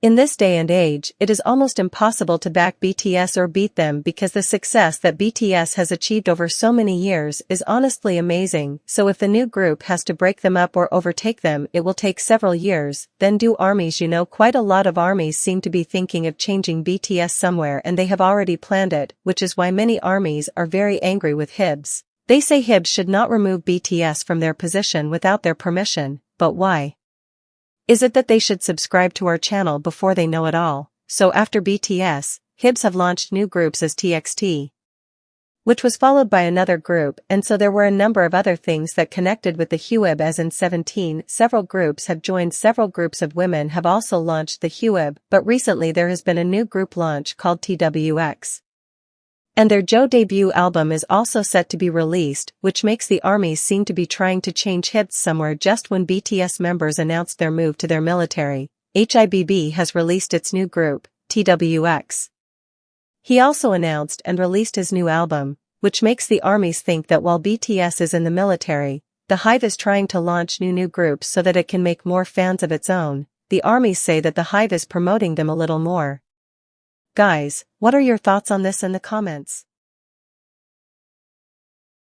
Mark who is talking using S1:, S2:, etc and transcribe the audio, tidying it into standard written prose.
S1: In this day and age, it is almost impossible to back BTS or beat them because the success that BTS has achieved over so many years is honestly amazing, so if the new group has to break them up or overtake them it will take several years. Then do armies. Quite a lot of armies seem to be thinking of changing BTS somewhere and they have already planned it, which is why many armies are very angry with Hibs. They say Hibs should not remove BTS from their position without their permission, but why? Is it that they should subscribe to our channel before they know it all? So after BTS, Hibs have launched new groups as TXT, which was followed by another group, and so there were a number of other things that connected with the Huib, as in 17 several groups have joined. Several groups of women have also launched the Huib, but recently there has been a new group launch called TWX. And their Jo debut album is also set to be released, which makes the armies seem to be trying to change Hibs somewhere. Just when BTS members announced their move to their military, HIBB has released its new group, TWX. He also announced and released his new album, which makes the armies think that while BTS is in the military, the Hive is trying to launch new groups so that it can make more fans of its own. The armies say that the Hive is promoting them a little more. Guys, what are your thoughts on this in the comments?